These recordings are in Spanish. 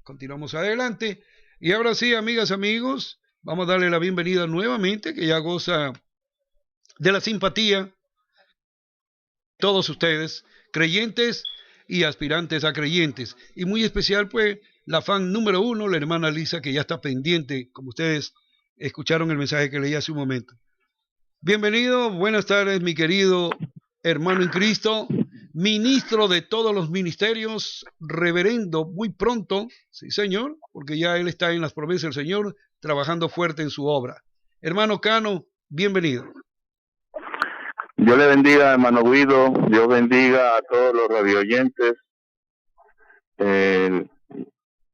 continuamos adelante. Y ahora sí, amigas, amigos, vamos a darle la bienvenida nuevamente, que ya goza de la simpatía de todos ustedes, creyentes y aspirantes a creyentes. Y muy especial, pues, la fan número 1, la hermana Lisa, que ya está pendiente, como ustedes escucharon el mensaje que leí hace un momento. Bienvenido, buenas tardes, mi querido hermano en Cristo, ministro de todos los ministerios, reverendo, muy pronto, sí señor, porque ya él está en las promesas del Señor, trabajando fuerte en su obra. Hermano Cano, bienvenido. Dios le bendiga, hermano Guido, Dios bendiga a todos los radioyentes. Le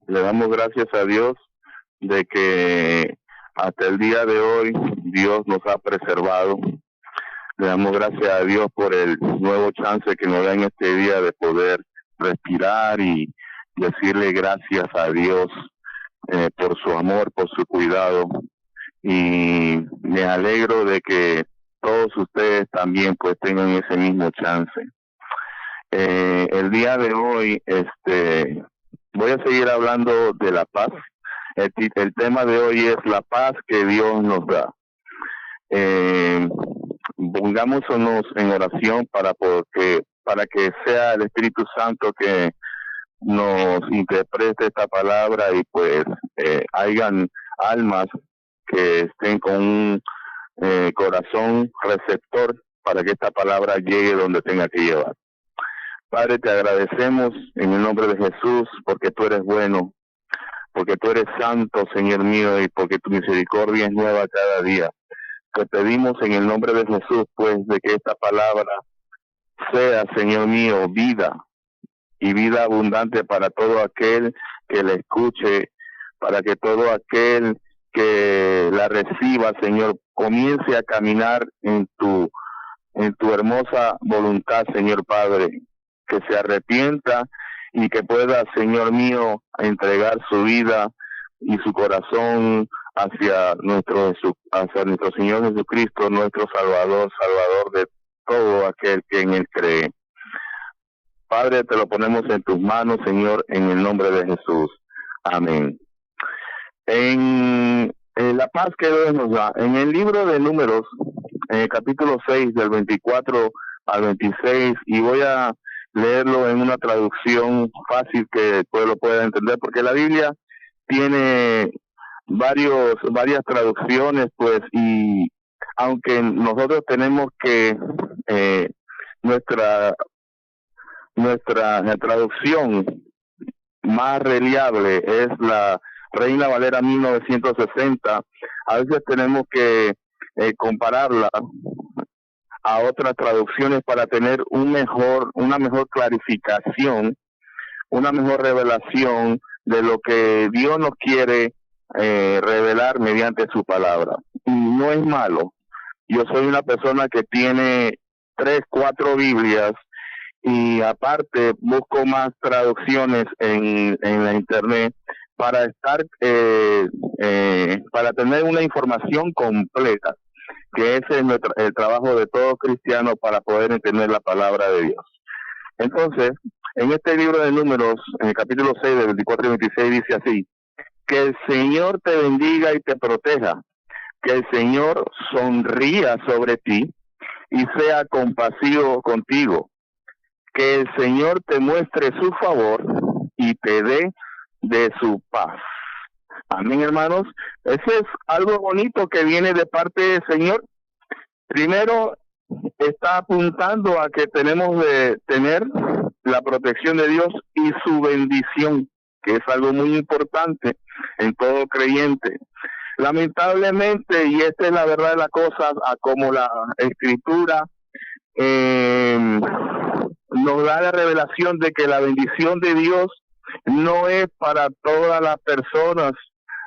damos gracias a Dios de que hasta el día de hoy Dios nos ha preservado. Le damos gracias a Dios por el nuevo chance que nos da en este día de poder respirar y decirle gracias a Dios por su amor, por su cuidado. Y me alegro de que todos ustedes también pues tengan ese mismo chance. El día de hoy voy a seguir hablando de la paz. El tema de hoy es la paz que Dios nos da. Pongámonos en oración para que sea el Espíritu Santo que nos interprete esta palabra y pues hayan almas que estén con un corazón receptor para que esta palabra llegue donde tenga que llevar. Padre, te agradecemos en el nombre de Jesús porque tú eres bueno, porque tú eres santo, Señor mío, y porque tu misericordia es nueva cada día. Te pedimos en el nombre de Jesús, pues, de que esta palabra sea, Señor mío, vida y vida abundante para todo aquel que la escuche, para que todo aquel que la reciba, Señor, comience a caminar en tu hermosa voluntad, Señor Padre, que se arrepienta y que pueda, Señor mío, entregar su vida y su corazón hacia nuestro Señor Jesucristo, nuestro Salvador de todo aquel que en Él cree. Padre, te lo ponemos en tus manos, Señor, en el nombre de Jesús. Amén. En la paz que Dios nos da, en el libro de Números, en el capítulo 6, del 24 al 26, y voy a leerlo en una traducción fácil que el pueblo pueda entender, porque la Biblia tiene varias traducciones, pues, y aunque nosotros tenemos que nuestra traducción más reliable es la Reina Valera 1960, a veces tenemos que compararla a otras traducciones para tener una mejor clarificación, una mejor revelación de lo que Dios nos quiere revelar mediante su palabra. Y no es malo. Yo soy una persona que tiene 3, 4 Biblias y aparte busco más traducciones en la internet para para tener una información completa, que ese es el trabajo de todo cristiano para poder entender la palabra de Dios. Entonces, en este libro de Números, en el capítulo 6, del 24 y 26, dice así: que el Señor te bendiga y te proteja, que el Señor sonría sobre ti y sea compasivo contigo, que el Señor te muestre su favor y te dé de su paz. Amén, hermanos. Eso es algo bonito que viene de parte del Señor. Primero, está apuntando a que tenemos de tener la protección de Dios y su bendición, que es algo muy importante en todo creyente. Lamentablemente, y esta es la verdad de las cosas, a como la Escritura nos da la revelación de que la bendición de Dios no es para todas las personas,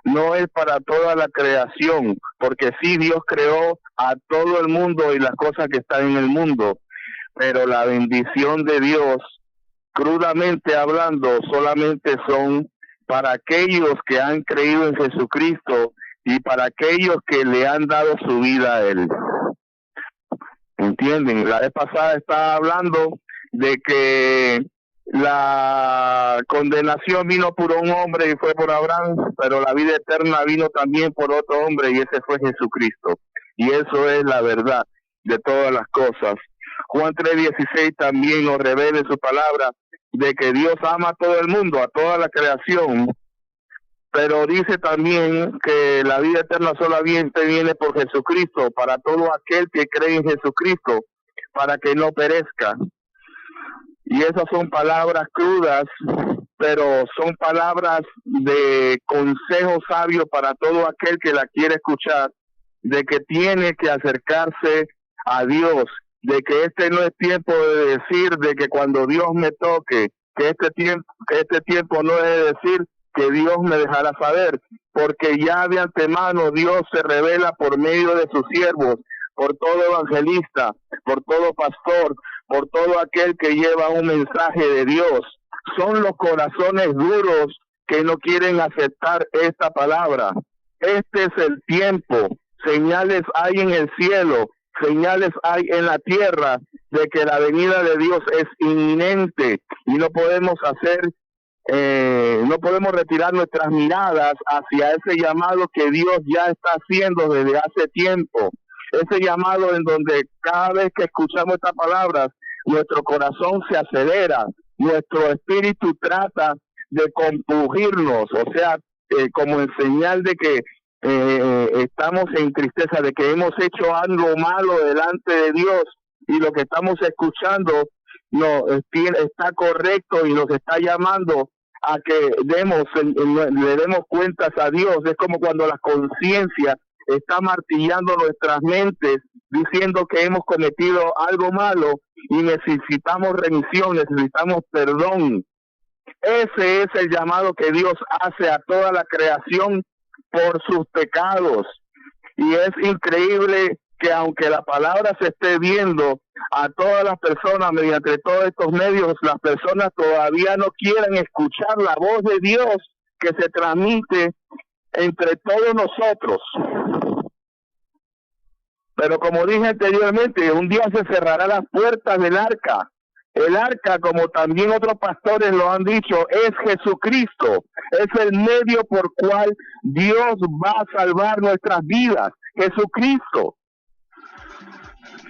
no es para toda la creación, porque sí, Dios creó a todo el mundo y las cosas que están en el mundo, pero la bendición de Dios, crudamente hablando, solamente son para aquellos que han creído en Jesucristo y para aquellos que le han dado su vida a Él. ¿Entienden? La vez pasada estaba hablando de que La condenación vino por un hombre y fue por Abraham, pero la vida eterna vino también por otro hombre y ese fue Jesucristo. Y eso es la verdad de todas las cosas. Juan 3:16 también nos revela en su palabra de que Dios ama a todo el mundo, a toda la creación, pero dice también que la vida eterna solamente viene por Jesucristo, para todo aquel que cree en Jesucristo, para que no perezca. Y esas son palabras crudas, pero son palabras de consejo sabio para todo aquel que la quiere escuchar, de que tiene que acercarse a Dios, de que este no es tiempo de decir de que cuando Dios me toque, que este tiempo no es de decir que Dios me dejará saber, porque ya de antemano Dios se revela por medio de sus siervos, por todo evangelista, por todo pastor, por todo aquel que lleva un mensaje de Dios. Son los corazones duros que no quieren aceptar esta palabra. Este es el tiempo. Señales hay en el cielo, señales hay en la tierra de que la venida de Dios es inminente y no podemos retirar nuestras miradas hacia ese llamado que Dios ya está haciendo desde hace tiempo. Ese llamado en donde cada vez que escuchamos estas palabras, nuestro corazón se acelera, nuestro espíritu trata de compungirnos, o sea, como en señal de que estamos en tristeza, de que hemos hecho algo malo delante de Dios y lo que estamos escuchando no está correcto y nos está llamando a que le demos cuentas a Dios. Es como cuando la conciencia está martillando nuestras mentes diciendo que hemos cometido algo malo y necesitamos remisión, necesitamos perdón. Ese es el llamado que Dios hace a toda la creación por sus pecados. Y es increíble que aunque la palabra se esté viendo a todas las personas mediante todos estos medios, las personas todavía no quieren escuchar la voz de Dios que se transmite entre todos nosotros. Pero como dije anteriormente, un día se cerrará las puertas del arca. El arca, como también otros pastores lo han dicho, es Jesucristo. Es el medio por cual Dios va a salvar nuestras vidas. Jesucristo.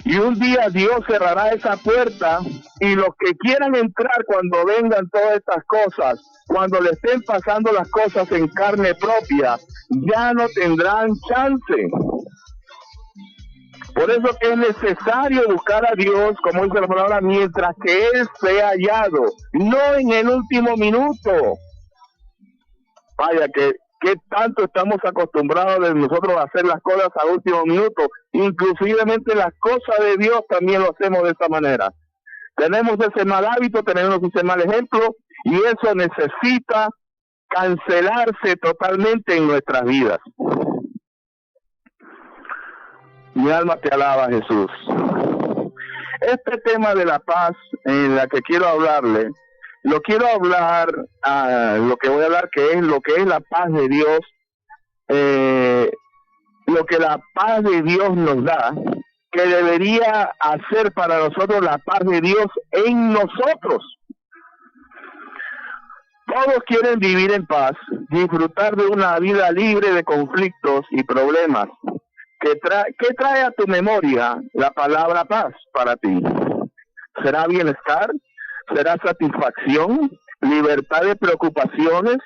Y un día Dios cerrará esa puerta y los que quieran entrar cuando vengan todas estas cosas, cuando le estén pasando las cosas en carne propia, ya no tendrán chance. Por eso que es necesario buscar a Dios, como dice la palabra, mientras que Él sea hallado, no en el último minuto. Vaya, que tanto estamos acostumbrados de nosotros a hacer las cosas a último minuto, inclusivemente las cosas de Dios también lo hacemos de esta manera. Tenemos ese mal hábito, tenemos ese mal ejemplo, y eso necesita cancelarse totalmente en nuestras vidas. Mi alma te alaba, Jesús. Este tema de la paz en la que quiero hablarle, lo que voy a hablar que es lo que es la paz de Dios, lo que la paz de Dios nos da, que debería hacer para nosotros la paz de Dios en nosotros. Todos quieren vivir en paz, disfrutar de una vida libre de conflictos y problemas. ¿Qué trae a tu memoria la palabra paz para ti? ¿Será bienestar? ¿Será satisfacción? ¿Libertad de preocupaciones?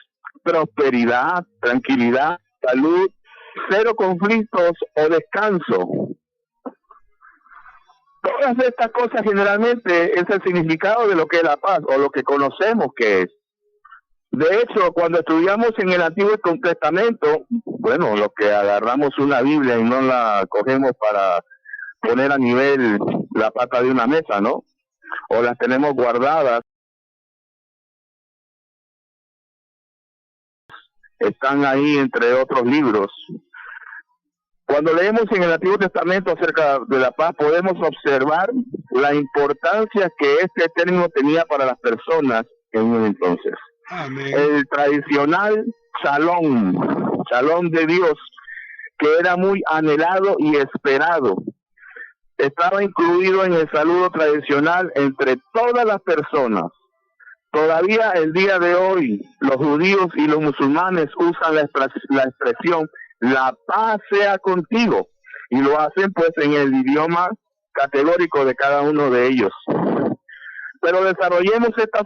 ¿Prosperidad? ¿Tranquilidad? ¿Salud? ¿Cero conflictos o descanso? Todas estas cosas generalmente es el significado de lo que es la paz o lo que conocemos que es. De hecho, cuando estudiamos en el Antiguo Testamento, bueno, lo que agarramos una Biblia y no la cogemos para poner a nivel la pata de una mesa, ¿no? O las tenemos guardadas, están ahí entre otros libros. Cuando leemos en el Antiguo Testamento acerca de la paz, podemos observar la importancia que este término tenía para las personas en un entonces. Amén. El tradicional shalom de Dios, que era muy anhelado y esperado, estaba incluido en el saludo tradicional entre todas las personas. Todavía el día de hoy, los judíos y los musulmanes usan la expresión la paz sea contigo, y lo hacen pues en el idioma categórico de cada uno de ellos. Pero desarrollemos esta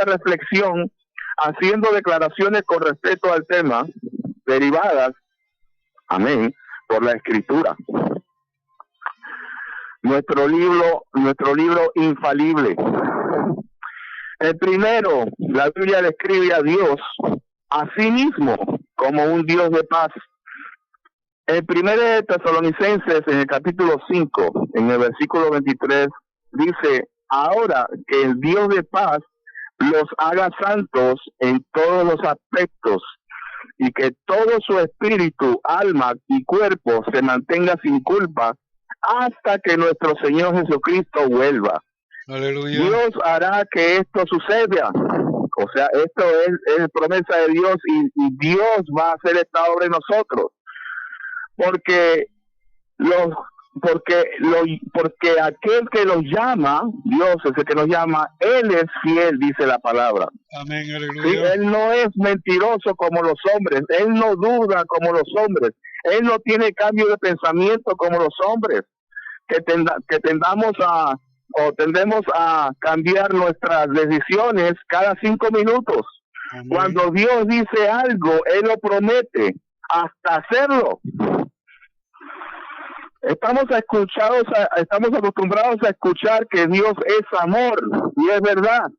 reflexión haciendo declaraciones con respecto al tema, derivadas, amén, por la Escritura. Nuestro libro infalible. El primero, la Biblia describe a Dios a sí mismo como un Dios de paz. El primero de Tesalonicenses, en el capítulo 5, en el versículo 23, dice: ahora que el Dios de paz los haga santos en todos los aspectos, y que todo su espíritu, alma y cuerpo se mantenga sin culpa hasta que nuestro Señor Jesucristo vuelva. Aleluya. Dios hará que esto suceda. O sea, esto es promesa de Dios, y Dios va a hacer esta obra en nosotros. Porque aquel que los llama, Dios es el que nos llama, Él es fiel, dice la palabra. Amén, aleluya. Sí, Él no es mentiroso como los hombres, Él no duda como los hombres, Él no tiene cambio de pensamiento como los hombres, que tendemos a cambiar nuestras decisiones cada 5 minutos. Amén. Cuando Dios dice algo, Él lo promete hasta hacerlo. Estamos acostumbrados a escuchar que Dios es amor, y es verdad.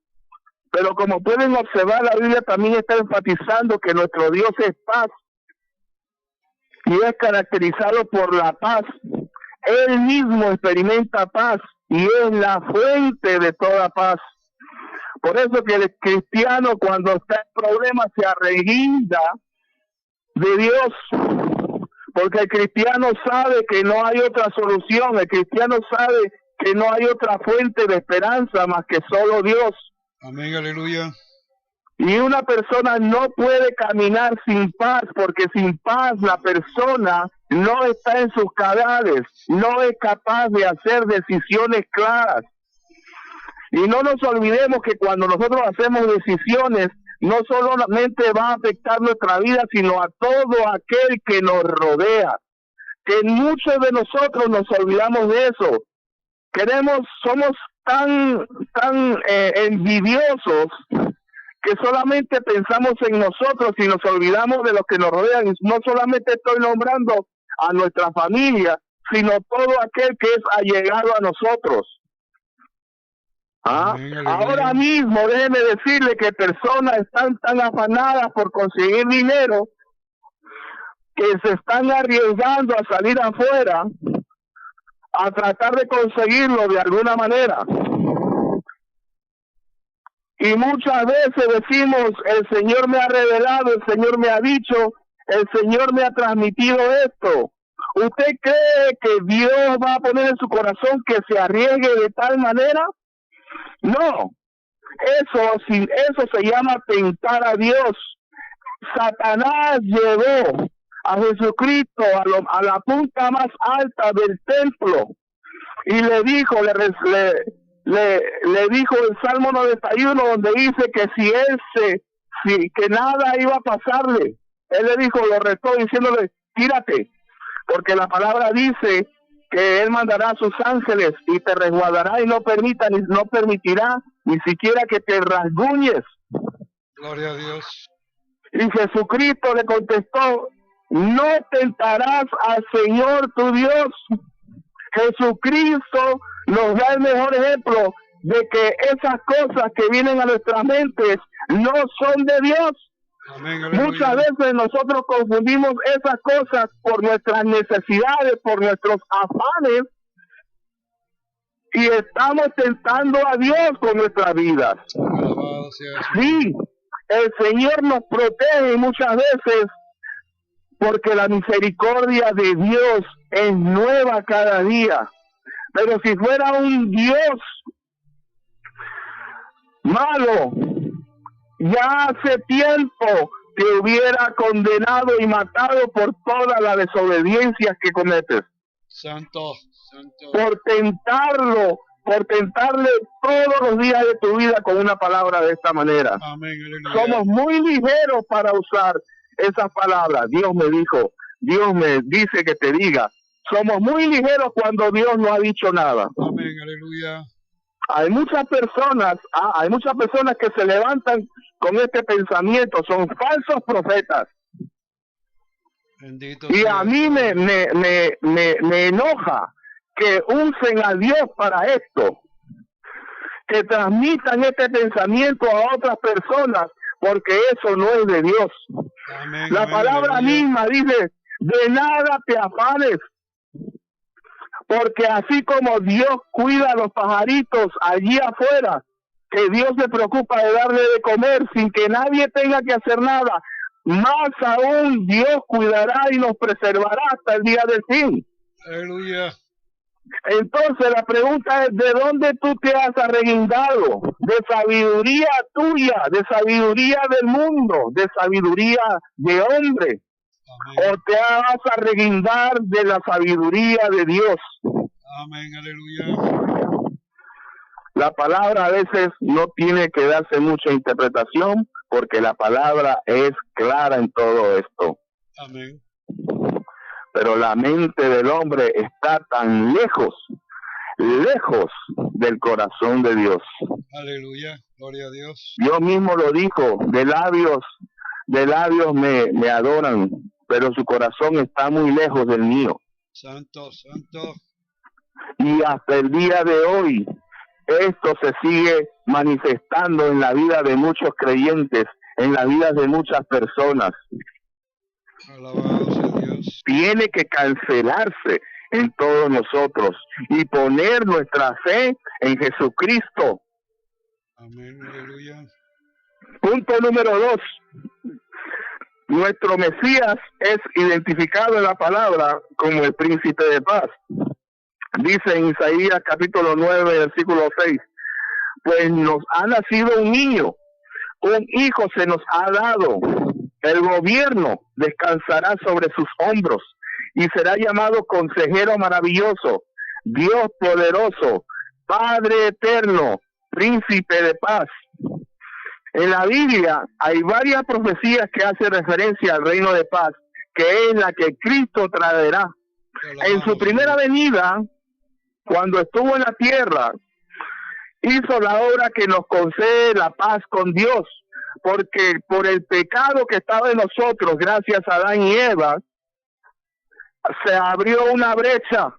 Pero como pueden observar, la Biblia también está enfatizando que nuestro Dios es paz, y es caracterizado por la paz. Él mismo experimenta paz, y es la fuente de toda paz. Por eso que el cristiano, cuando está en problemas, se arreguinda de Dios, porque el cristiano sabe que no hay otra solución, el cristiano sabe que no hay otra fuente de esperanza más que solo Dios. Amén, aleluya. Y una persona no puede caminar sin paz, porque sin paz la persona no está en sus cabales, no es capaz de hacer decisiones claras. Y no nos olvidemos que cuando nosotros hacemos decisiones, no solamente va a afectar nuestra vida, sino a todo aquel que nos rodea. Que muchos de nosotros nos olvidamos de eso. Somos tan envidiosos que solamente pensamos en nosotros y nos olvidamos de los que nos rodean. Y no solamente estoy nombrando a nuestra familia, sino todo aquel que es allegado a nosotros. Ahora mismo déjeme decirle que personas están tan afanadas por conseguir dinero que se están arriesgando a salir afuera a tratar de conseguirlo de alguna manera. Y muchas veces decimos: el Señor me ha revelado, el Señor me ha dicho, el Señor me ha transmitido esto. ¿Usted cree que Dios va a poner en su corazón que se arriesgue de tal manera? No, eso se llama tentar a Dios. Satanás llevó a Jesucristo a la punta más alta del templo y le dijo el Salmo 91, donde dice que que nada iba a pasarle. Él le dijo, lo retó diciéndole: tírate, porque la palabra dice que Él mandará a sus ángeles y te resguardará y no permitirá ni siquiera que te rasguñes. Gloria a Dios. Y Jesucristo le contestó: no tentarás al Señor tu Dios. Jesucristo nos da el mejor ejemplo de que esas cosas que vienen a nuestras mentes no son de Dios. Amén, muchas veces nosotros confundimos esas cosas por nuestras necesidades, por nuestros afanes, y estamos tentando a Dios con nuestras vidas. Sí, el Señor nos protege muchas veces porque la misericordia de Dios es nueva cada día. Pero si fuera un Dios malo, ya hace tiempo que hubiera condenado y matado por todas las desobediencias que cometes. Santo. Por tentarlo, por tentarle todos los días de tu vida con una palabra de esta manera. Amén, aleluya. Somos muy ligeros para usar esas palabras. Dios me dijo, Dios me dice que te diga. Somos muy ligeros cuando Dios no ha dicho nada. Amén, aleluya. Hay muchas personas que se levantan con este pensamiento, son falsos profetas. Bendito y sea. A mí me enoja que usen a Dios para esto, que transmitan este pensamiento a otras personas, porque eso no es de Dios. Amén, La amén, palabra aleluya. misma dice, de nada te afanes, porque así como Dios cuida a los pajaritos allí afuera, que Dios se preocupa de darle de comer sin que nadie tenga que hacer nada, más aún Dios cuidará y nos preservará hasta el día del fin. Aleluya. Entonces la pregunta es, ¿de dónde tú te has arreguindado? ¿De sabiduría tuya, de sabiduría del mundo, de sabiduría de hombre? Amén. ¿O te vas a arreguindar de la sabiduría de Dios? Amén, aleluya. La palabra a veces no tiene que darse mucha interpretación, porque la palabra es clara en todo esto. Amén. Pero la mente del hombre está tan lejos del corazón de Dios. Aleluya, gloria a Dios. Dios mismo lo dijo, de labios me adoran, pero su corazón está muy lejos del mío. Santo, santo. Y hasta el día de hoy, esto se sigue manifestando en la vida de muchos creyentes, en la vida de muchas personas. Alabado sea Dios. Tiene que cancelarse en todos nosotros y poner nuestra fe en Jesucristo. Amén, aleluya. Punto número 2. Nuestro Mesías es identificado en la palabra como el príncipe de paz. Dice en Isaías capítulo 9, versículo 6, pues nos ha nacido un niño, un hijo se nos ha dado, el gobierno descansará sobre sus hombros y será llamado Consejero Maravilloso, Dios Poderoso, Padre Eterno, Príncipe de Paz. En la Biblia hay varias profecías que hacen referencia al reino de paz, que es la que Cristo traerá. En su primera venida, cuando estuvo en la tierra, hizo la obra que nos concede la paz con Dios, porque por el pecado que estaba en nosotros, gracias a Adán y Eva, se abrió una brecha,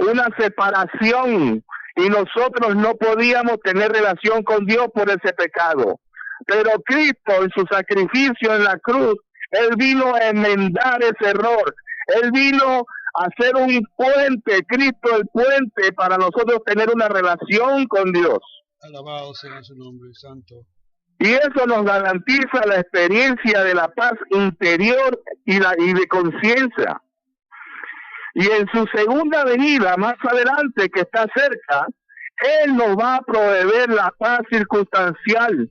una separación, y nosotros no podíamos tener relación con Dios por ese pecado. Pero Cristo, en su sacrificio en la cruz, Él vino a enmendar ese error. Él vino a hacer un puente, Cristo el puente, para nosotros tener una relación con Dios. Alabado sea su nombre, santo. Y eso nos garantiza la experiencia de la paz interior y de conciencia. Y en su segunda venida, más adelante, que está cerca, Él nos va a proveer la paz circunstancial,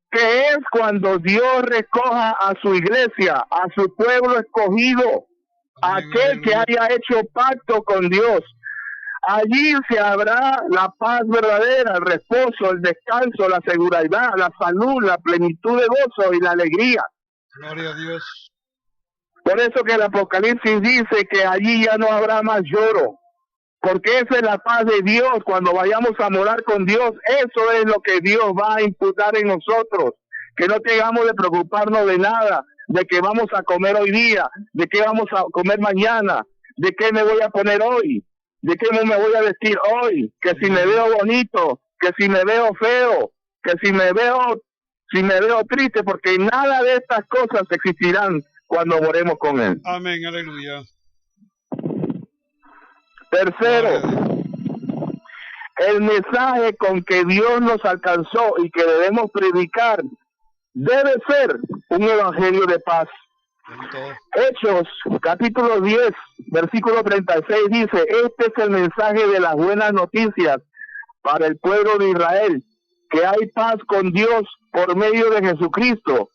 que es cuando Dios recoja a su iglesia, a su pueblo escogido, aquel que haya hecho pacto con Dios. Allí se habrá la paz verdadera, el reposo, el descanso, la seguridad, la salud, la plenitud de gozo y la alegría. Gloria a Dios. Por eso que el Apocalipsis dice que allí ya no habrá más lloro, porque esa es la paz de Dios. Cuando vayamos a morar con Dios, eso es lo que Dios va a imputar en nosotros, que no tengamos de preocuparnos de nada, de qué vamos a comer hoy día, de qué vamos a comer mañana, de qué me voy a poner hoy, de qué me voy a vestir hoy, que si me veo bonito, que si me veo feo, que si me veo triste, porque nada de estas cosas existirán cuando moremos con Él. Amén, aleluya. Tercero, el mensaje con que Dios nos alcanzó y que debemos predicar debe ser un evangelio de paz. Hechos, capítulo 10, versículo 36 dice, este es el mensaje de las buenas noticias para el pueblo de Israel, que hay paz con Dios por medio de Jesucristo,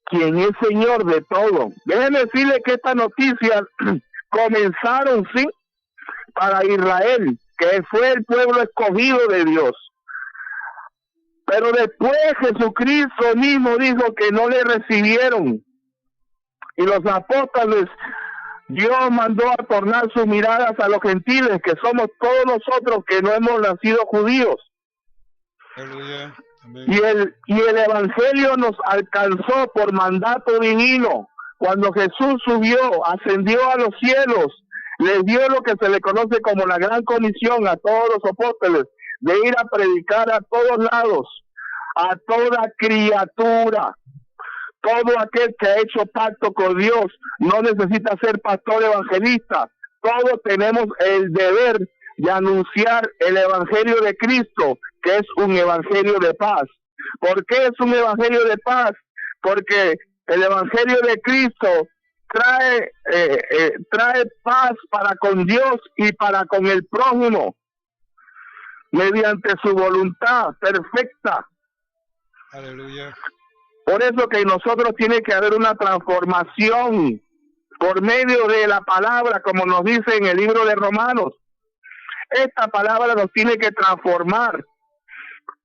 quien es Señor de todo. Déjenme decirle que estas noticias comenzaron, sí, para Israel, que fue el pueblo escogido de Dios. Pero después Jesucristo mismo dijo que no le recibieron. Y los apóstoles, Dios mandó a tornar sus miradas a los gentiles, que somos todos nosotros que no hemos nacido judíos. Aleluya. Amén. Y el evangelio nos alcanzó por mandato divino. Cuando Jesús subió, ascendió a los cielos, les dio lo que se le conoce como la gran comisión a todos los apóstoles, de ir a predicar a todos lados, a toda criatura. Todo aquel que ha hecho pacto con Dios no necesita ser pastor evangelista. Todos tenemos el deber de anunciar el evangelio de Cristo, que es un evangelio de paz. ¿Por qué es un evangelio de paz? Porque el evangelio de Cristo trae paz para con Dios y para con el prójimo, mediante su voluntad perfecta. Aleluya. Por eso que en nosotros tiene que haber una transformación por medio de la palabra, como nos dice en el libro de Romanos. Esta palabra nos tiene que transformar.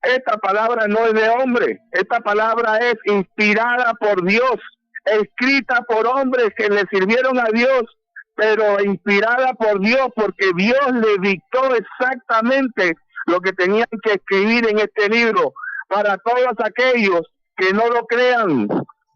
Esta palabra no es de hombre. Esta palabra es inspirada por Dios, escrita por hombres que le sirvieron a Dios, pero inspirada por Dios, porque Dios le dictó exactamente lo que tenían que escribir en este libro para todos aquellos que no lo crean.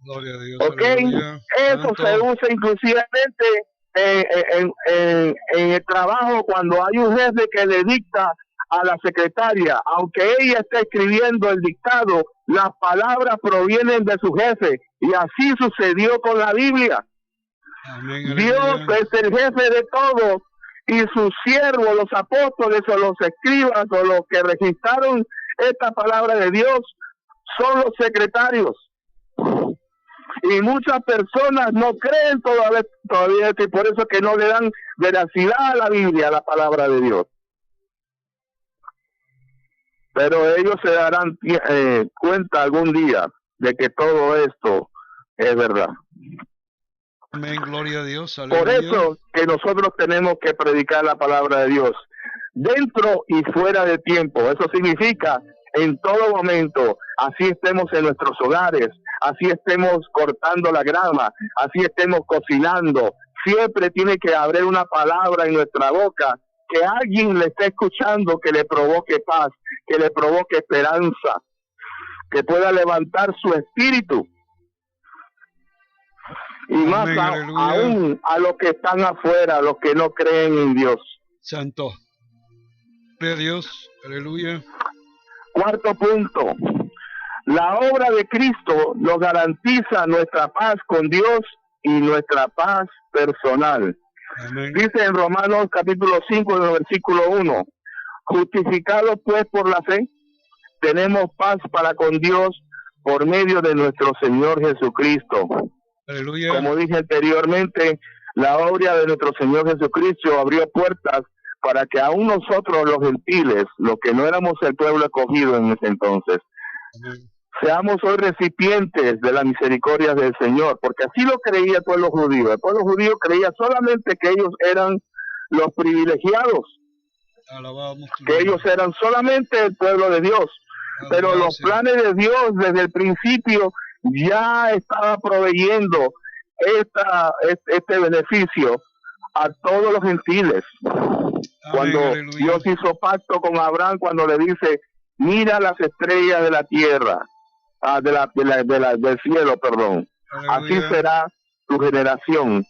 Gloria a Dios. ¿Ok? Aleluya. Eso Santo. se usa inclusivamente en el trabajo, cuando hay un jefe que le dicta a la secretaria, aunque ella esté escribiendo el dictado, las palabras provienen de su jefe, y así sucedió con la Biblia. Amén. Dios Aleluya. es el jefe de todo, y sus siervos, los apóstoles o los escribas o los que registraron esta palabra de Dios, son los secretarios. Y muchas personas no creen todavía esto, y por eso que no le dan veracidad a la Biblia, a la palabra de Dios. Pero ellos se darán cuenta algún día de que todo esto es verdad. Amén. Gloria a Dios. Aleluya. Por eso que nosotros tenemos que predicar la palabra de Dios, dentro y fuera de tiempo. Eso significa en todo momento, así estemos en nuestros hogares, así estemos cortando la grama, así estemos cocinando, siempre tiene que haber una palabra en nuestra boca que alguien le esté escuchando, que le provoque paz, que le provoque esperanza, que pueda levantar su espíritu. Y Amén, más aleluya. aún a los que están afuera, a los que no creen en Dios. Santo. Gloria a Dios. Aleluya. Cuarto punto, la obra de Cristo nos garantiza nuestra paz con Dios y nuestra paz personal. Amén. Dice en Romanos capítulo 5, en el versículo 1, justificados pues por la fe, tenemos paz para con Dios por medio de nuestro Señor Jesucristo. Aleluya. Como dije anteriormente, la obra de nuestro Señor Jesucristo abrió puertas para que aún nosotros los gentiles, los que no éramos el pueblo escogido en ese entonces, Amén. seamos hoy recipientes de la misericordia del Señor, porque así lo creía el pueblo judío. El pueblo judío creía solamente que ellos eran los privilegiados, Alabamos tu que nombre. ellos eran solamente el pueblo de Dios. Pero Alabado los sea. planes de Dios desde el principio ya estaba proveyendo este beneficio a todos los gentiles. Amén, Cuando aleluya. Dios hizo pacto con Abraham, cuando le dice, mira las estrellas de la tierra, del cielo, perdón, así Aleluya. será tu generación.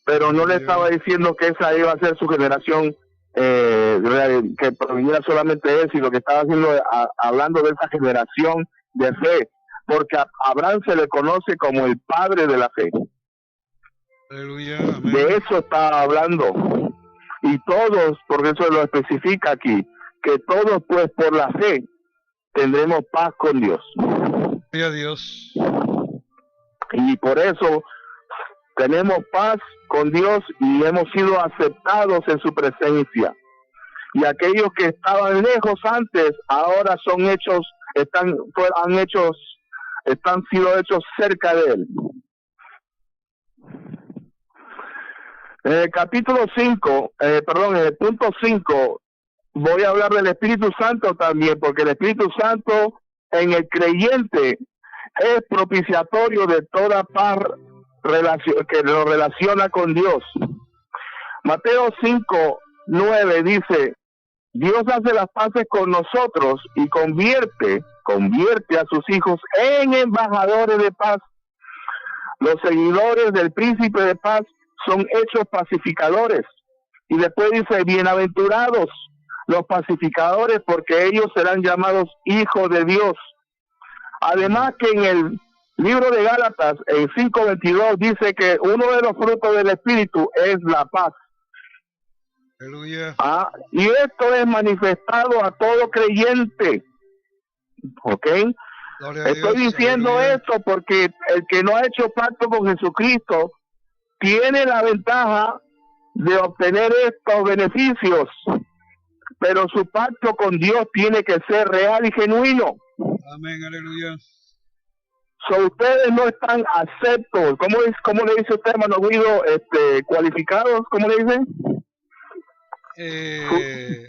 Pero no le Aleluya. estaba diciendo que esa iba a ser su generación, que proviniera solamente de él, sino que estaba hablando de esa generación de fe, porque a Abraham se le conoce como el padre de la fe. Aleluya. Amén. De eso está hablando. Y todos, porque eso lo especifica aquí, que todos pues por la fe tendremos paz con Dios. Gloria a Dios. Y por eso tenemos paz con Dios y hemos sido aceptados en su presencia. Y aquellos que estaban lejos antes, ahora son hechos, sido hechos cerca de él. Capítulo 5, perdón, en el punto 5, voy a hablar del Espíritu Santo también, porque el Espíritu Santo en el creyente es propiciatorio de toda paz que lo relaciona con Dios. Mateo 5:9 dice: Dios hace las paces con nosotros y convierte a sus hijos en embajadores de paz. Los seguidores del príncipe de paz son hechos pacificadores. Y después dice: bienaventurados los pacificadores, porque ellos serán llamados hijos de Dios. Además que en el libro de Gálatas, en 5:22, dice que uno de los frutos del Espíritu es la paz. Aleluya. Y esto es manifestado a todo creyente. ¿Ok? Estoy diciendo esto porque el que no ha hecho pacto con Jesucristo tiene la ventaja de obtener estos beneficios, pero su pacto con Dios tiene que ser real y genuino. Amén, aleluya. Ustedes no están aceptos. ¿Cómo le dice usted, hermano Guido? ¿Cualificados? ¿Cómo le dice?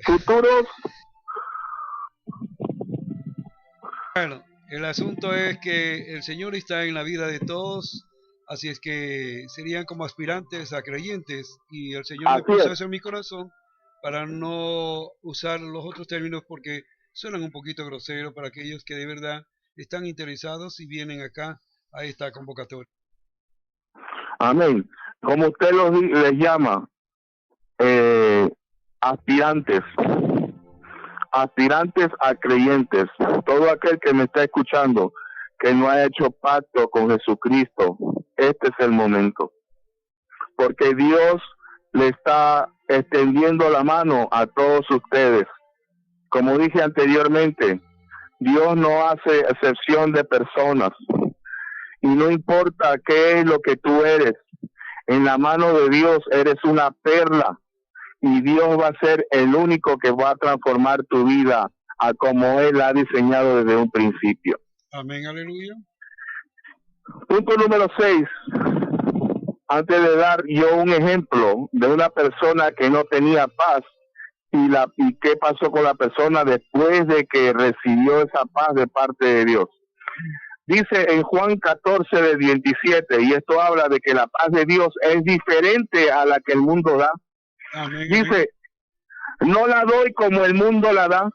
Futuros. Bueno, el asunto es que el Señor está en la vida de todos, así es que serían como aspirantes a creyentes, y el Señor me puso eso en mi corazón para no usar los otros términos porque suenan un poquito groseros para aquellos que de verdad están interesados y vienen acá a esta convocatoria. Amén. Como usted les llama, aspirantes a creyentes. Todo aquel que me está escuchando que no ha hecho pacto con Jesucristo, este es el momento, porque Dios le está extendiendo la mano a todos ustedes. Como dije anteriormente, Dios no hace excepción de personas, y no importa qué es lo que tú eres, en la mano de Dios eres una perla, y Dios va a ser el único que va a transformar tu vida a como Él ha diseñado desde un principio. Amén, aleluya. Punto número 6. Antes de dar yo un ejemplo de una persona que no tenía paz y qué pasó con la persona después de que recibió esa paz de parte de Dios. Dice en Juan 14:27, y esto habla de que la paz de Dios es diferente a la que el mundo da. Amén, dice, no la doy como el mundo la da,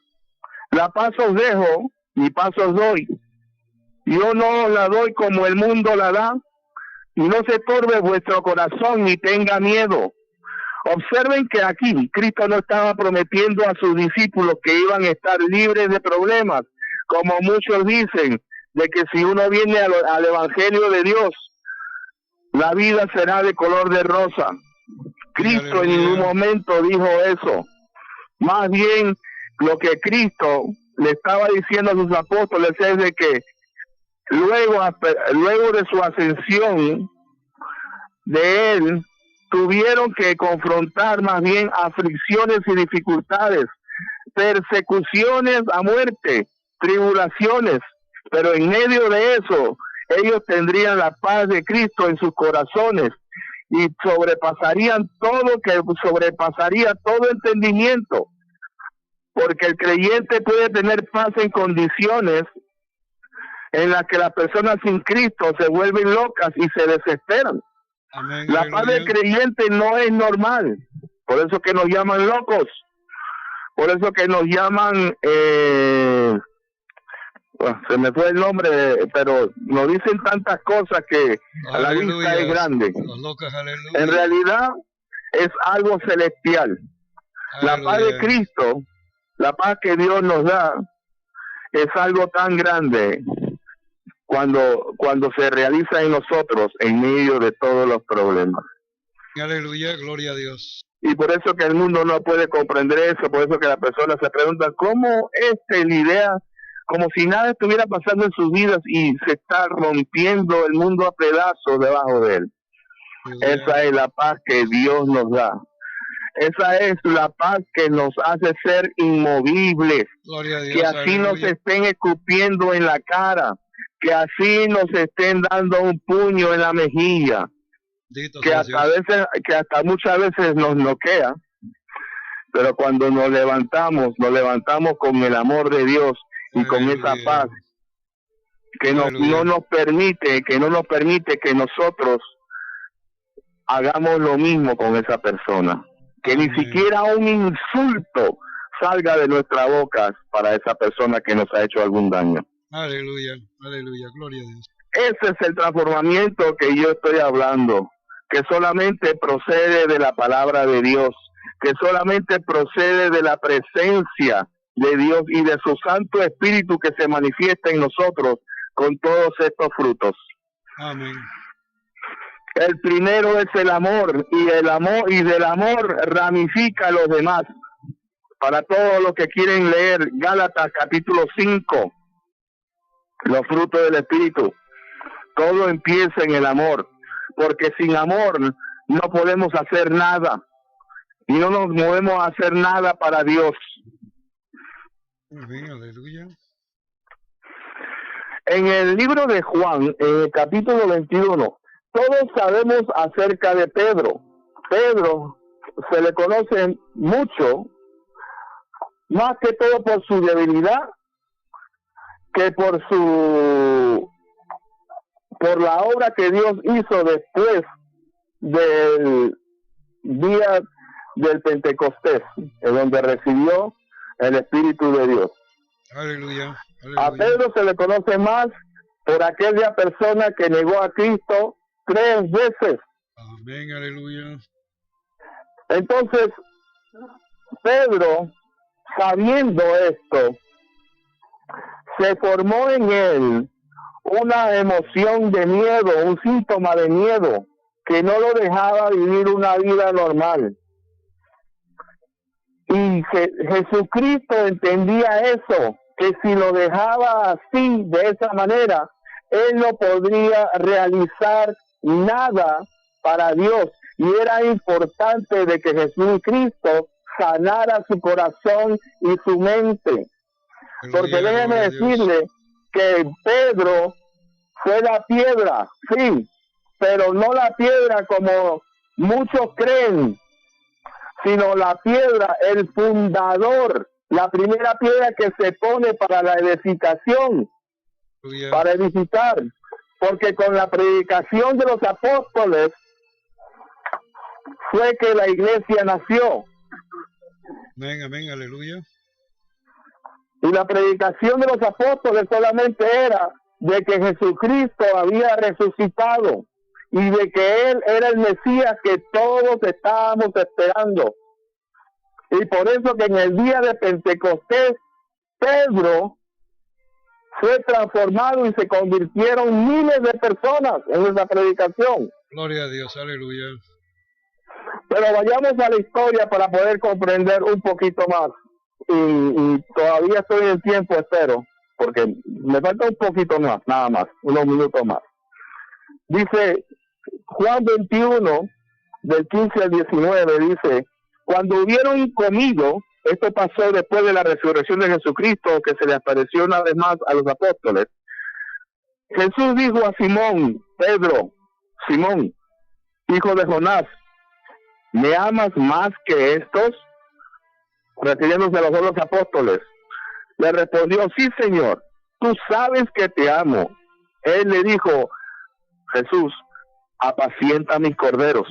la paz os dejo, mi paz os doy. Yo no la doy como el mundo la da, y no se turbe vuestro corazón ni tenga miedo. Observen que aquí Cristo no estaba prometiendo a sus discípulos que iban a estar libres de problemas, como muchos dicen, de que si uno viene al Evangelio de Dios, la vida será de color de rosa. Cristo en ningún momento dijo eso. Más bien, lo que Cristo le estaba diciendo a sus apóstoles es de que luego de su ascensión de Él, tuvieron que confrontar más bien aflicciones y dificultades, persecuciones a muerte, tribulaciones, pero en medio de eso, ellos tendrían la paz de Cristo en sus corazones y sobrepasaría todo entendimiento, porque el creyente puede tener paz en condiciones en las que las personas sin Cristo se vuelven locas y se desesperan. Amén, la paz del creyente no es normal, por eso que nos llaman locos, por eso que nos llaman se me fue el nombre, pero nos dicen tantas cosas que a la vista es grande. Los locos, en realidad es algo celestial. La paz de Cristo, la paz que Dios nos da, es algo tan grande cuando se realiza en nosotros en medio de todos los problemas. Aleluya, gloria a Dios. Y por eso que el mundo no puede comprender eso, por eso que las personas se preguntan cómo la idea, como si nada estuviera pasando en sus vidas y se está rompiendo el mundo a pedazos debajo de él. Esa es la paz que Dios nos da. Esa es la paz que nos hace ser inmovibles, gloria a Dios, que así nos estén escupiendo en la cara, que así nos estén dando un puño en la mejilla. que hasta muchas veces nos noquea, pero cuando nos levantamos con el amor de Dios y con esa paz que no nos permite que nosotros hagamos lo mismo con esa persona, que ni siquiera un insulto salga de nuestra boca para esa persona que nos ha hecho algún daño. Aleluya, aleluya, gloria a Dios. Ese es el transformamiento que yo estoy hablando, que solamente procede de la palabra de Dios, que solamente procede de la presencia de Dios y de su Santo Espíritu que se manifiesta en nosotros con todos estos frutos. Amén. El primero es el amor, y del amor ramifica los demás. Para todos los que quieren leer Gálatas capítulo 5, los frutos del Espíritu, todo empieza en el amor, porque sin amor no podemos hacer nada, y no nos movemos a hacer nada para Dios. Amén, aleluya. En el libro de Juan, en el capítulo 21, todos sabemos acerca de Pedro. Pedro se le conoce mucho, más que todo por su debilidad, que por la obra que Dios hizo después del día del Pentecostés, en donde recibió el Espíritu de Dios. Aleluya, aleluya. A Pedro se le conoce más por aquella persona que negó a Cristo 3 veces. Amén, aleluya. Entonces, Pedro, sabiendo esto, se formó en él una emoción de miedo, un síntoma de miedo, que no lo dejaba vivir una vida normal. Y Jesucristo entendía eso, que si lo dejaba así, de esa manera, él no podría realizar nada para Dios. Y era importante de que Jesucristo sanara su corazón y su mente. Porque déjeme decirle que Pedro fue la piedra, sí, pero no la piedra como muchos creen, sino la piedra, el fundador, la primera piedra que se pone para la edificación, para edificar, porque con la predicación de los apóstoles fue que la iglesia nació. Amén, amén, aleluya. Y la predicación de los apóstoles solamente era de que Jesucristo había resucitado y de que Él era el Mesías que todos estábamos esperando. Y por eso que en el día de Pentecostés, Pedro fue transformado y se convirtieron miles de personas en esa predicación. Gloria a Dios, aleluya. Pero vayamos a la historia para poder comprender un poquito más. Y todavía estoy en tiempo, espero, porque me falta un poquito más, nada más, unos minutos más. Dice Juan 21, del 15 al 19, dice: cuando hubieron comido, esto pasó después de la resurrección de Jesucristo, que se le apareció una vez más a los apóstoles, Jesús dijo a Simón, Pedro, Simón, hijo de Jonás, ¿me amas más que estos? Refiriéndose a los otros apóstoles. Le respondió, sí, Señor, tú sabes que te amo. Él le dijo, Jesús, apacienta mis corderos.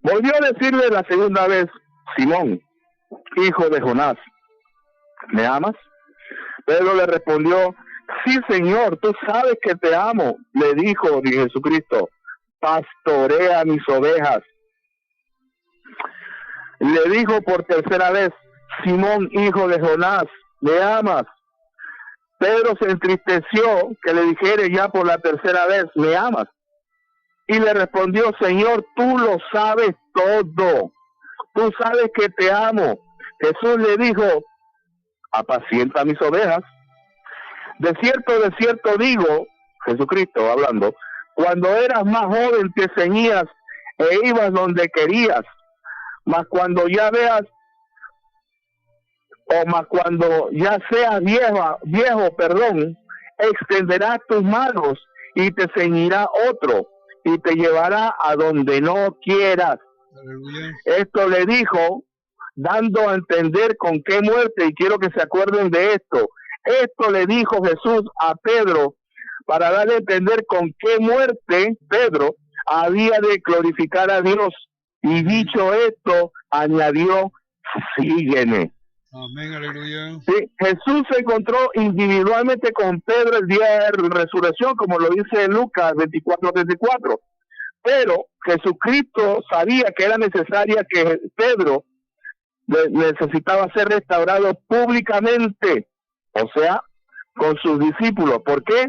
Volvió a decirle la segunda vez, Simón, hijo de Jonás, ¿me amas? Pedro le respondió, sí, Señor, tú sabes que te amo. Le dijo Jesucristo, pastorea mis ovejas. Le dijo por tercera vez, Simón, hijo de Jonás, ¿me amas? Pedro se entristeció que le dijere ya por la tercera vez, ¿me amas? Y le respondió, Señor, tú lo sabes todo. Tú sabes que te amo. Jesús le dijo, apacienta mis ovejas. De cierto digo, Jesucristo hablando, cuando eras más joven te ceñías e ibas donde querías, mas cuando ya veas, cuando ya seas viejo, extenderás tus manos y te ceñirá otro, y te llevará a donde no quieras. Aleluya. Esto le dijo, dando a entender con qué muerte, y quiero que se acuerden de esto. Esto le dijo Jesús a Pedro para darle a entender con qué muerte Pedro había de glorificar a Dios. Y dicho esto, añadió, sígueme. Amén, aleluya. Sí, Jesús se encontró individualmente con Pedro el día de resurrección, como lo dice Lucas 24:34. Pero Jesucristo sabía que era necesaria que Pedro necesitaba ser restaurado públicamente, o sea, con sus discípulos. ¿Por qué?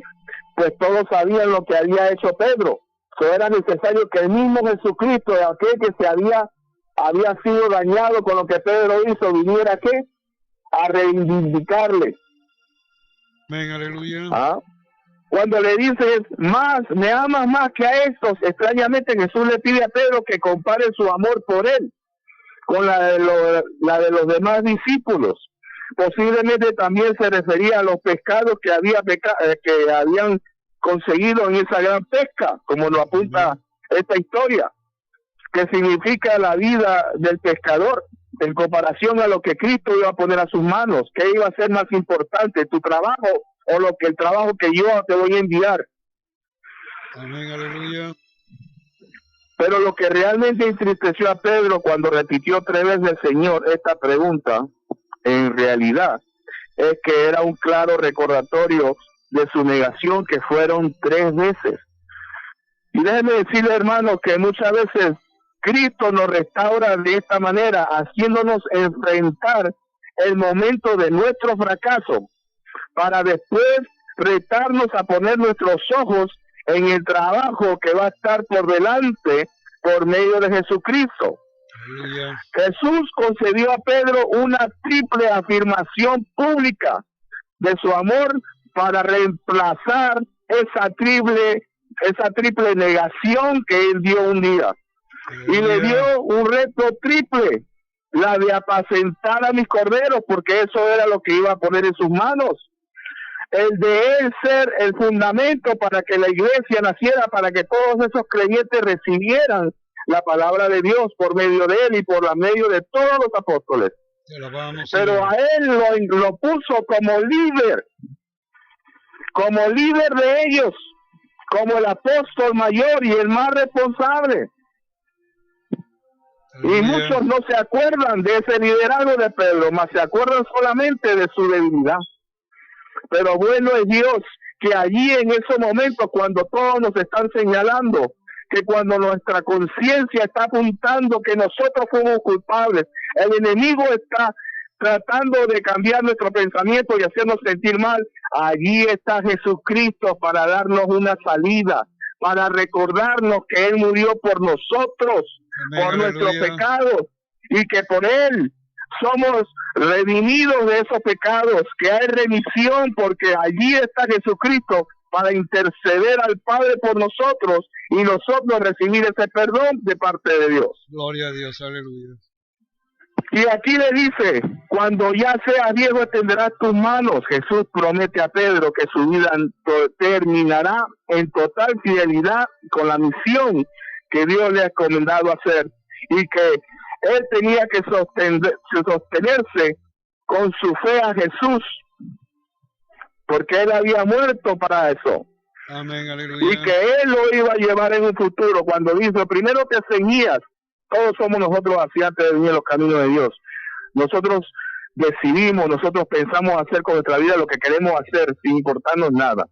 Pues todos sabían lo que había hecho Pedro. Era necesario que el mismo Jesucristo, aquel que se había sido dañado con lo que Pedro hizo, viniera ¿qué? A reivindicarle. Amén, aleluya. ¿Ah? Cuando le dices, me amas más que a estos, extrañamente Jesús le pide a Pedro que compare su amor por él con la de los demás discípulos. Posiblemente también se refería a los pescados que habían conseguido en esa gran pesca, como lo apunta esta historia, que significa la vida del pescador en comparación a lo que Cristo iba a poner a sus manos. ¿Qué iba a ser más importante, tu trabajo o el trabajo que yo te voy a enviar? Amén, aleluya. Pero lo que realmente entristeció a Pedro cuando repitió 3 veces el Señor esta pregunta, en realidad, es que era un claro recordatorio de su negación, que fueron 3 veces. Y déjenme decirle, hermanos, que muchas veces Cristo nos restaura de esta manera, haciéndonos enfrentar el momento de nuestro fracaso, para después retarnos a poner nuestros ojos en el trabajo que va a estar por delante por medio de Jesucristo. Aleluya. Jesús concedió a Pedro una triple afirmación pública de su amor para reemplazar esa triple negación que él dio un día. Y le dio un reto triple, la de apacentar a mis corderos, porque eso era lo que iba a poner en sus manos. El de él ser el fundamento para que la iglesia naciera, para que todos esos creyentes recibieran la palabra de Dios por medio de él y por medio de todos los apóstoles. Pero a él lo puso como líder de ellos, como el apóstol mayor y el más responsable. Y muchos no se acuerdan de ese liderazgo de Pedro, mas se acuerdan solamente de su debilidad. Pero bueno es Dios, que allí en esos momentos, cuando todos nos están señalando, que cuando nuestra conciencia está apuntando que nosotros fuimos culpables, el enemigo está tratando de cambiar nuestro pensamiento y hacernos sentir mal, allí está Jesucristo para darnos una salida, para recordarnos que Él murió por nosotros, amén, por nuestros pecados, y que por Él somos redimidos de esos pecados, que hay remisión, porque allí está Jesucristo para interceder al Padre por nosotros y nosotros recibir ese perdón de parte de Dios. Gloria a Dios, aleluya. Y aquí le dice, cuando ya seas viejo extenderás tus manos. Jesús promete a Pedro que su vida terminará en total fidelidad con la misión que Dios le ha encomendado hacer, y que él tenía que sostenerse con su fe a Jesús, porque él había muerto para eso. Amén, aleluya. Y que él lo iba a llevar en un futuro. Cuando dice, lo primero que ceñías, todos somos nosotros hacia antes de venir los caminos de Dios. Nosotros decidimos, nosotros pensamos hacer con nuestra vida lo que queremos hacer sin importarnos nada.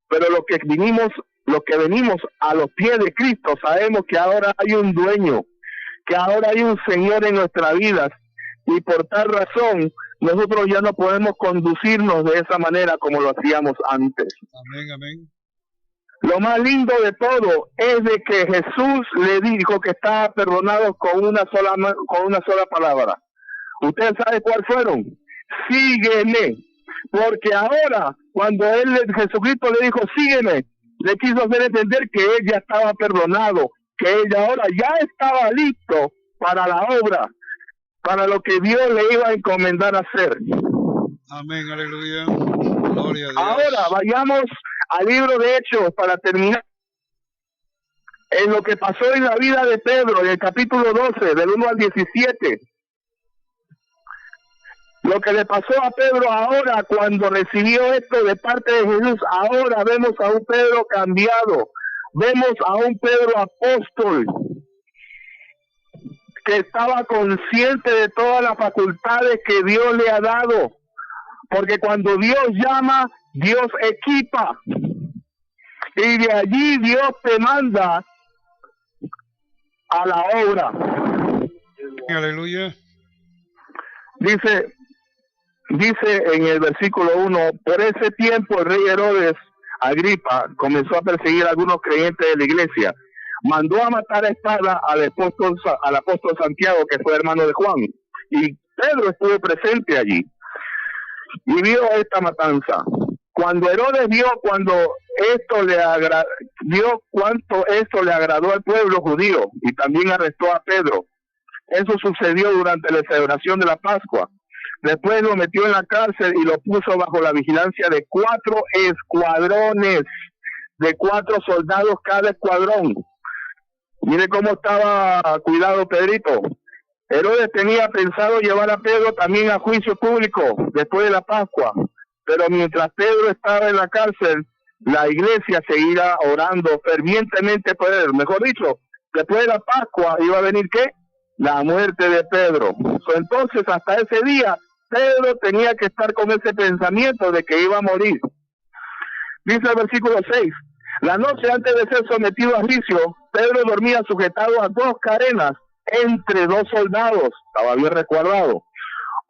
Pero lo que venimos a los pies de Cristo, sabemos que ahora hay un dueño, que ahora hay un Señor en nuestras vidas, y por tal razón nosotros ya no podemos conducirnos de esa manera como lo hacíamos antes. Amén, amén. Lo más lindo de todo es de que Jesús le dijo que estaba perdonado con una sola palabra. ¿Ustedes saben cuál fueron? Sígueme. Porque ahora, cuando Jesucristo le dijo sígueme, le quiso hacer entender que él ya estaba perdonado, que él ahora ya estaba listo para la obra, para lo que Dios le iba a encomendar hacer. Amén, aleluya. Gloria a Dios. Ahora vayamos al libro de Hechos para terminar. en lo que pasó en la vida de Pedro, en el capítulo 12, del 1 al 17. Lo que le pasó a Pedro ahora cuando recibió esto de parte de Jesús, ahora vemos a un Pedro cambiado, vemos a un Pedro apóstol que estaba consciente de todas las facultades que Dios le ha dado, porque cuando Dios llama, Dios equipa, y de allí Dios te manda a la obra. Aleluya. Dice en el versículo 1, por ese tiempo el rey Herodes Agripa comenzó a perseguir a algunos creyentes de la iglesia. Mandó a matar a espada al apóstol Santiago, que fue hermano de Juan. Y Pedro estuvo presente allí y vio esta matanza. Cuando Herodes vio cuánto esto le agradó al pueblo judío, y también arrestó a Pedro. Eso sucedió durante la celebración de la Pascua. Después lo metió en la cárcel y lo puso bajo la vigilancia de 4 escuadrones, de 4 soldados cada escuadrón. Mire cómo estaba cuidado Pedrito. Herodes tenía pensado llevar a Pedro también a juicio público después de la Pascua, pero mientras Pedro estaba en la cárcel, la iglesia seguirá orando fervientemente por él. Mejor dicho, después de la Pascua iba a venir ¿qué? La muerte de Pedro. Entonces, hasta ese día, Pedro tenía que estar con ese pensamiento de que iba a morir. Dice el versículo 6, la noche antes de ser sometido a juicio, Pedro dormía sujetado a 2 cadenas entre 2 soldados, estaba bien resguardado.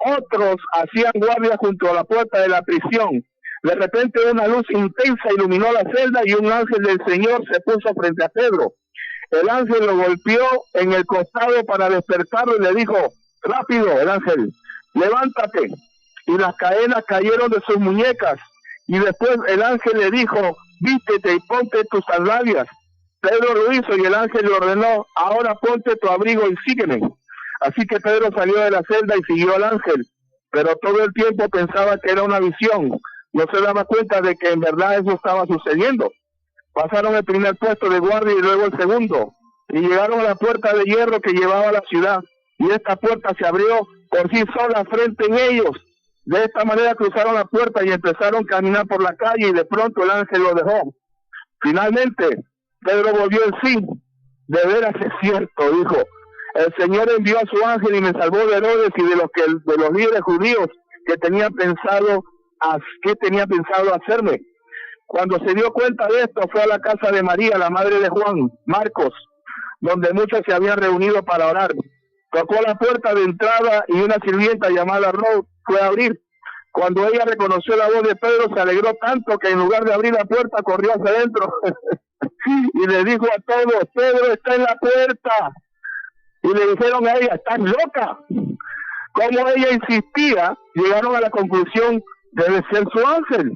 Otros hacían guardia junto a la puerta de la prisión. De repente una luz intensa iluminó la celda y un ángel del Señor se puso frente a Pedro. El ángel lo golpeó en el costado para despertarlo y le dijo, rápido, el ángel, levántate. Y las cadenas cayeron de sus muñecas. Y después el ángel le dijo, vístete y ponte tus sandalias. Pedro lo hizo y el ángel le ordenó, ahora ponte tu abrigo y sígueme. Así que Pedro salió de la celda y siguió al ángel, pero todo el tiempo pensaba que era una visión. No se daba cuenta de que en verdad eso estaba sucediendo. Pasaron el primer puesto de guardia y luego el segundo, y llegaron a la puerta de hierro que llevaba a la ciudad, y esta puerta se abrió por sí sola frente en ellos. De esta manera cruzaron la puerta y empezaron a caminar por la calle, y de pronto el ángel lo dejó. Finalmente, Pedro volvió en sí. De veras es cierto, dijo, el Señor envió a su ángel y me salvó de Herodes y de los líderes judíos que tenían pensado hacerme. Cuando se dio cuenta de esto, fue a la casa de María, la madre de Juan, Marcos, donde muchos se habían reunido para orar. Tocó la puerta de entrada y una sirvienta llamada Ruth fue a abrir. Cuando ella reconoció la voz de Pedro, se alegró tanto que en lugar de abrir la puerta, corrió hacia adentro y le dijo a todos, Pedro está en la puerta. Y le dijeron a ella, ¿estás loca? Como ella insistía, llegaron a la conclusión, debe ser su ángel.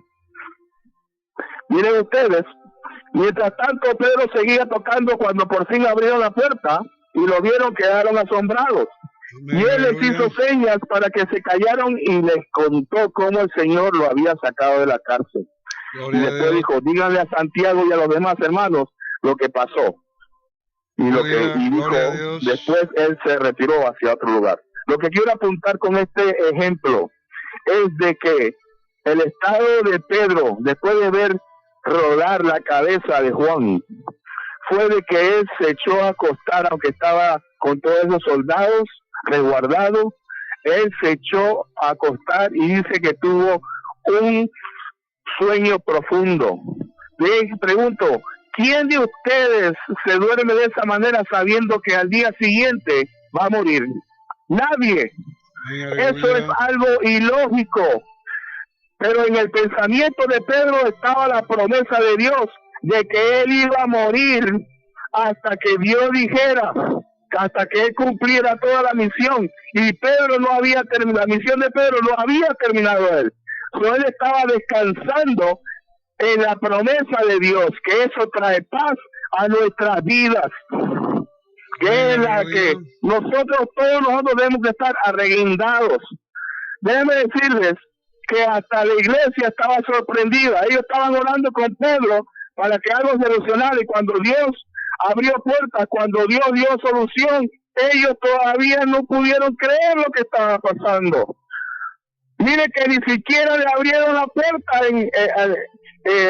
Miren ustedes, mientras tanto Pedro seguía tocando cuando por fin abrieron la puerta y lo vieron, quedaron asombrados. Y él les hizo señas para que se callaron y les contó cómo el Señor lo había sacado de la cárcel. Y después dijo, díganle a Santiago y a los demás hermanos lo que pasó. Y dijo, después él se retiró hacia otro lugar. Lo que quiero apuntar con este ejemplo es de que el estado de Pedro, después de ver rodar la cabeza de Juan, fue de que él se echó a acostar, aunque estaba con todos esos soldados resguardados, él se echó a acostar y dice que tuvo un sueño profundo. Les pregunto, ¿quién de ustedes se duerme de esa manera sabiendo que al día siguiente va a morir? Nadie. Eso es algo ilógico. Pero en el pensamiento de Pedro estaba la promesa de Dios de que él iba a morir hasta que Dios dijera, hasta que él cumpliera toda la misión. Y Pedro no había terminado, la misión de Pedro no había terminado él. Pero él estaba descansando en la promesa de Dios, que eso trae paz a nuestras vidas, que es la que todos nosotros debemos de estar arreguindados. Déjenme decirles que hasta la iglesia estaba sorprendida. Ellos estaban orando con Pedro para que algo se solucionara, y cuando Dios abrió puertas, cuando Dios dio solución, ellos todavía no pudieron creer lo que estaba pasando. Mire que ni siquiera le abrieron la puerta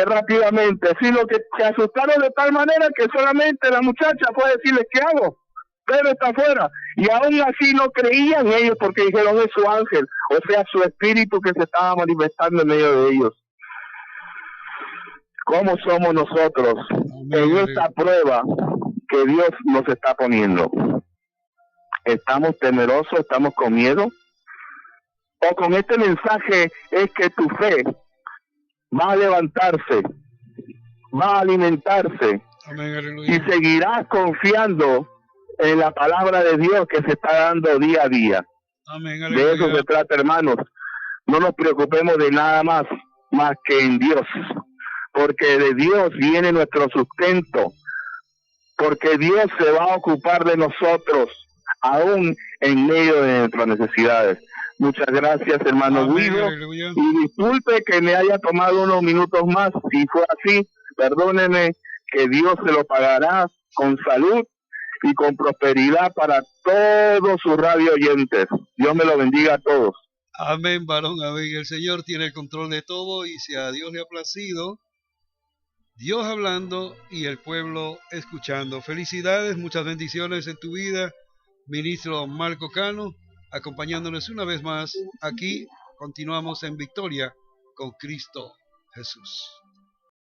rápidamente, sino que se asustaron de tal manera que solamente la muchacha fue a decirle, ¿qué hago? Pedro está afuera. Y aún así no creían ellos porque dijeron, es su ángel, o sea, su espíritu que se estaba manifestando en medio de ellos. ¿Cómo somos nosotros en esta prueba que Dios nos está poniendo? ¿Estamos temerosos? ¿Estamos con miedo? ¿O con este mensaje es que tu fe va a levantarse, va a alimentarse? Amén, y seguirás confiando en la palabra de Dios que se está dando día a día? Amén, de eso se trata, hermanos. No nos preocupemos de nada más que en Dios, porque de Dios viene nuestro sustento, porque Dios se va a ocupar de nosotros aún en medio de nuestras necesidades. Muchas gracias, hermano Guido, y disculpe que me haya tomado unos minutos más. Si fue así, perdóneme, que Dios se lo pagará con salud y con prosperidad para todos sus radio oyentes. Dios me lo bendiga a todos. Amén, varón, amén. El Señor tiene el control de todo, y si a Dios le ha placido, Dios hablando y el pueblo escuchando. Felicidades, muchas bendiciones en tu vida, ministro Marco Cano, acompañándonos una vez más aquí. Continuamos en victoria con Cristo Jesús.